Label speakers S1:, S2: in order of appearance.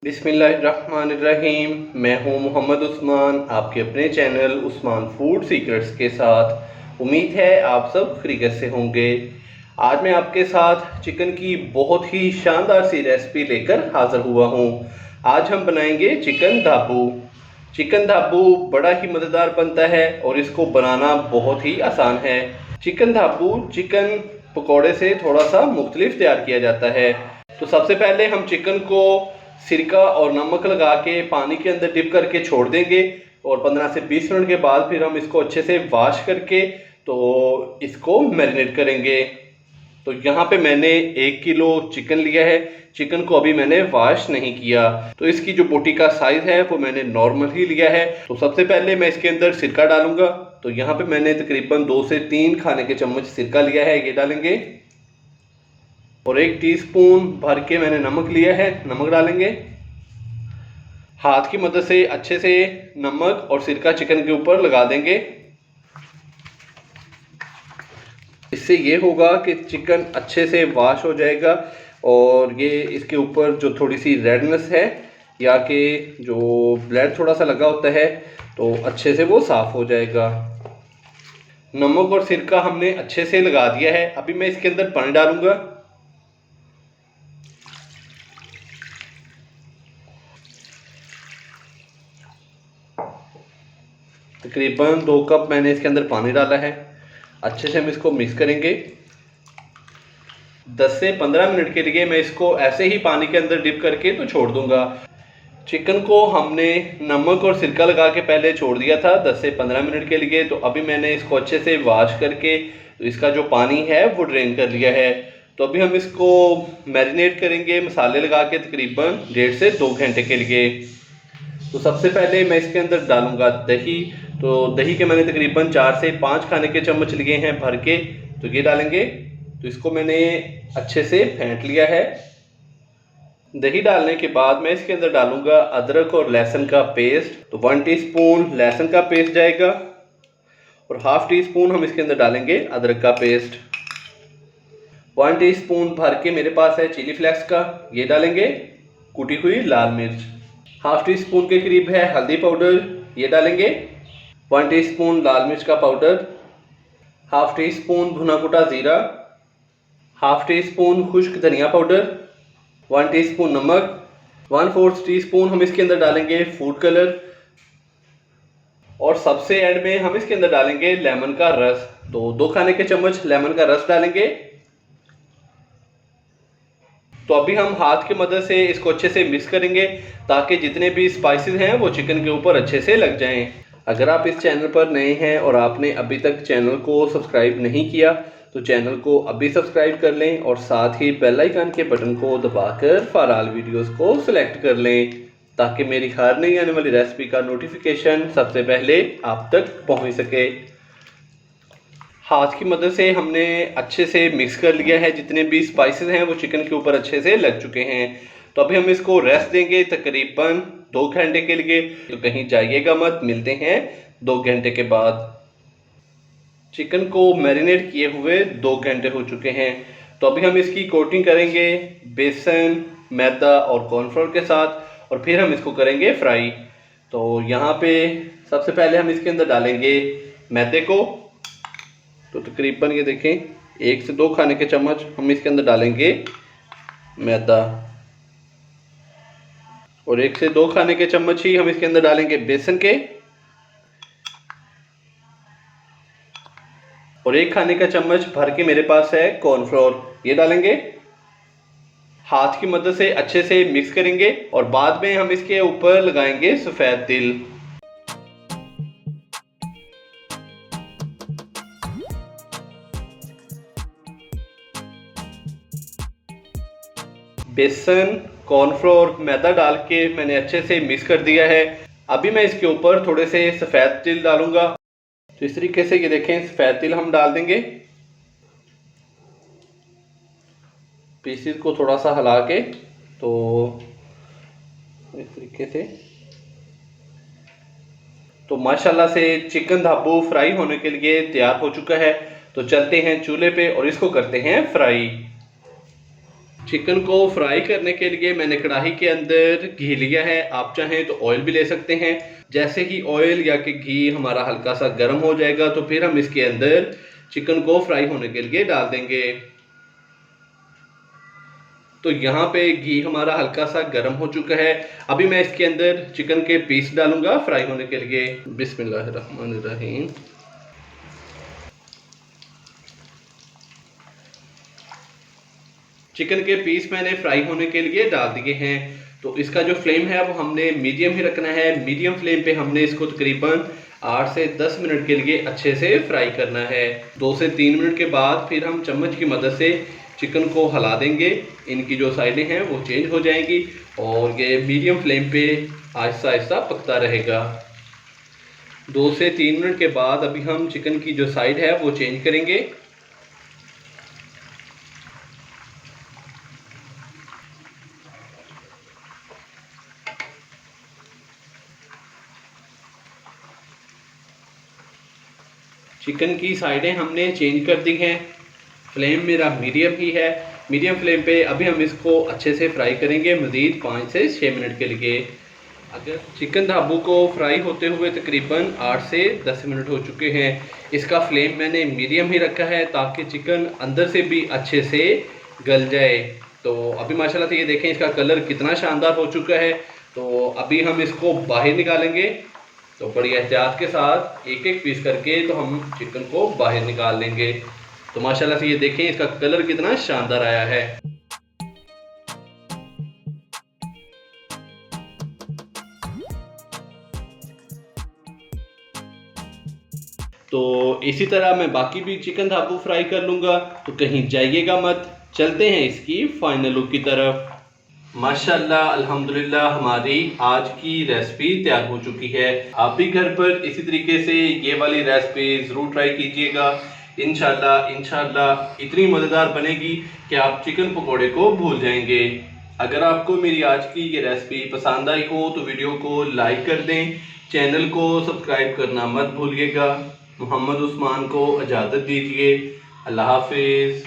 S1: बिस्मिल्लाहिर्रहमानिर्रहीम। मैं हूं मोहम्मद उस्मान, आपके अपने चैनल उस्मान फूड सीक्रेट्स के साथ। उम्मीद है आप सब खैरियत से होंगे। आज मैं आपके साथ चिकन की बहुत ही शानदार सी रेसिपी लेकर हाज़िर हुआ हूं। आज हम बनाएंगे चिकन धाबू। चिकन धाबू बड़ा ही मज़ेदार बनता है और इसको बनाना बहुत ही आसान है। चिकन धाबू चिकन पकौड़े से थोड़ा सा मुख्तलिफ तैयार किया जाता है। तो सबसे पहले हम चिकन को सिरका और नमक लगा के पानी के अंदर डिप करके छोड़ देंगे और 15 से 20 मिनट के बाद फिर हम इसको अच्छे से वॉश करके तो इसको मैरिनेट करेंगे। तो यहाँ पे मैंने 1 किलो चिकन लिया है। चिकन को अभी मैंने वॉश नहीं किया, तो इसकी जो बोटी का साइज है वो मैंने नॉर्मल ही लिया है। तो सबसे पहले मैं इसके अंदर सिरका डालूंगा। तो यहाँ पे मैंने तकरीबन 2 से 3 खाने के चम्मच सिरका लिया है, ये डालेंगे। और 1 टीस्पून भर के मैंने नमक लिया है, नमक डालेंगे। हाथ की मदद से अच्छे से नमक और सिरका चिकन के ऊपर लगा देंगे। इससे ये होगा कि चिकन अच्छे से वॉश हो जाएगा और ये इसके ऊपर जो थोड़ी सी रेडनेस है या कि जो ब्लड थोड़ा सा लगा होता है तो अच्छे से वो साफ़ हो जाएगा। नमक और सिरका हमने अच्छे से लगा दिया है। अभी मैं इसके अंदर पानी डालूंगा। तकरीबन 2 कप मैंने इसके अंदर पानी डाला है। अच्छे से हम इसको मिक्स करेंगे। 10 से 15 मिनट के लिए मैं इसको ऐसे ही पानी के अंदर डिप करके तो छोड़ दूंगा। चिकन को हमने नमक और सिरका लगा के पहले छोड़ दिया था 10 से 15 मिनट के लिए। तो अभी मैंने इसको अच्छे से वॉश करके तो इसका जो पानी है वो ड्रेन कर लिया है। तो अभी हम इसको मैरिनेट करेंगे मसाले लगा के तकरीबन 1.5 से 2 घंटे के लिए। तो सबसे पहले मैं इसके अंदर डालूंगा दही। तो दही के मैंने तकरीबन 4 से 5 खाने के चम्मच लिए हैं भर के, तो ये डालेंगे। तो इसको मैंने अच्छे से फेंट लिया है। दही डालने के बाद मैं इसके अंदर डालूंगा अदरक और लहसुन का पेस्ट। तो 1 टीस्पून लहसुन का पेस्ट जाएगा और ½ टीस्पून हम इसके अंदर डालेंगे अदरक का पेस्ट। 1 टीस्पून भर के मेरे पास है चिली फ्लेक्स का, ये डालेंगे। कुटी हुई लाल मिर्च ½ टीस्पून के करीब है हल्दी पाउडर, ये डालेंगे। 1 टीस्पून लाल मिर्च का पाउडर, ½ टीस्पून भुना कुटा ज़ीरा, ½ टीस्पून खुश्क धनिया पाउडर, 1 टीस्पून नमक, 1/4 टीस्पून हम इसके अंदर डालेंगे फूड कलर और सबसे एंड में हम इसके अंदर डालेंगे लेमन का रस। तो 2 खाने के चम्मच लेमन का रस डालेंगे। तो अभी हम हाथ की मदद से इसको अच्छे से मिक्स करेंगे ताकि जितने भी स्पाइसेस हैं वो चिकन के ऊपर अच्छे से लग जाएं। अगर आप इस चैनल पर नए हैं और आपने अभी तक चैनल को सब्सक्राइब नहीं किया तो चैनल को अभी सब्सक्राइब कर लें और साथ ही बेल आइकन के बटन को दबाकर फॉर ऑल वीडियोस को सिलेक्ट कर लें ताकि मेरी हर नई आने वाली रेसिपी का नोटिफिकेशन सबसे पहले आप तक पहुंच सके। हाथ की मदद से हमने अच्छे से मिक्स कर लिया है। जितने भी स्पाइसेस हैं वो चिकन के ऊपर अच्छे से लग चुके हैं। तो अभी हम इसको रेस्ट देंगे तकरीबन 2 घंटे के लिए। तो कहीं जाइएगा मत, मिलते हैं 2 घंटे के बाद। चिकन को मैरिनेट किए हुए 2 घंटे हो चुके हैं। तो अभी हम इसकी कोटिंग करेंगे बेसन, मैदा और कॉर्नफ्लोर के साथ और फिर हम इसको करेंगे फ्राई। तो यहाँ पे सबसे पहले हम इसके अंदर डालेंगे मैदे को। तो तकरीबन ये देखें 1 से 2 खाने के चम्मच हम इसके अंदर डालेंगे मैदा और 1 से 2 खाने के चम्मच ही हम इसके अंदर डालेंगे बेसन के और 1 खाने का चम्मच भर के मेरे पास है कॉर्नफ्लोर, ये डालेंगे। हाथ की मदद से अच्छे से मिक्स करेंगे और बाद में हम इसके ऊपर लगाएंगे सफ़ेद तिल। बेसन, कॉर्नफ्लोर, मैदा डाल के मैंने अच्छे से मिक्स कर दिया है। अभी मैं इसके ऊपर थोड़े से सफ़ेद तिल डालूंगा। तो इस तरीके से ये देखें सफ़ेद तिल हम डाल देंगे। पीसेस को थोड़ा सा हिला के तो इस तरीके से। तो माशाल्लाह से चिकन धाबू फ्राई होने के लिए तैयार हो चुका है। तो चलते हैं चूल्हे पे और इसको करते हैं फ्राई। चिकन को फ्राई करने के लिए मैंने कढ़ाई के अंदर घी लिया है, आप चाहें तो ऑयल भी ले सकते हैं। जैसे ही ऑयल या कि घी हमारा हल्का सा गर्म हो जाएगा तो फिर हम इसके अंदर चिकन को फ्राई होने के लिए डाल देंगे। तो यहाँ पे घी हमारा हल्का सा गर्म हो चुका है। अभी मैं इसके अंदर चिकन के पीस डालूंगा फ्राई होने के लिए। बिस्मिल्लाहिर्रहमानिर्रहीम। चिकन के पीस मैंने फ्राई होने के लिए डाल दिए हैं। तो इसका जो फ्लेम है वो हमने मीडियम ही रखना है। मीडियम फ्लेम पे हमने इसको तकरीबन 8 से 10 मिनट के लिए अच्छे से फ्राई करना है। 2 से 3 मिनट के बाद फिर हम चम्मच की मदद से चिकन को हिला देंगे। इनकी जो साइडें हैं वो चेंज हो जाएंगी और ये मीडियम फ्लेम पे आहिस्ता आहिस्ता पकता रहेगा। 2 से 3 मिनट के बाद अभी हम चिकन की जो साइड है वो चेंज करेंगे। चिकन की साइडें हमने चेंज कर दी हैं। फ्लेम मेरा मीडियम ही है। मीडियम फ्लेम पे अभी हम इसको अच्छे से फ्राई करेंगे मज़ीद 5 से 6 मिनट के लिए। अगर चिकन ढाबू को फ्राई होते हुए तकरीबन 8 से 10 मिनट हो चुके हैं। इसका फ्लेम मैंने मीडियम ही रखा है ताकि चिकन अंदर से भी अच्छे से गल जाए। तो अभी माशाल्लाह से ये देखें इसका कलर कितना शानदार हो चुका है। तो अभी हम इसको बाहर निकालेंगे। तो बड़ी एहतियात के साथ एक एक पीस करके तो हम चिकन को बाहर निकाल लेंगे। तो माशाल्लाह से ये देखें इसका कलर कितना शानदार आया है। तो इसी तरह मैं बाकी भी चिकन ढाबू फ्राई कर लूँगा। तो कहीं जाइएगा मत, चलते हैं इसकी फाइनल लुक की तरफ। माशाल्लाह अल्हम्दुलिल्लाह हमारी आज की रेसिपी तैयार हो चुकी है। आप भी घर पर इसी तरीके से ये वाली रेसिपी ज़रूर ट्राई कीजिएगा। इंशाल्लाह इतनी मज़ेदार बनेगी कि आप चिकन पकोड़े को भूल जाएंगे। अगर आपको मेरी आज की ये रेसिपी पसंद आई हो तो वीडियो को लाइक कर दें, चैनल को सब्सक्राइब करना मत भूलिएगा। मोहम्मद उस्मान को इजाज़त दीजिए। अल्लाह हाफिज़।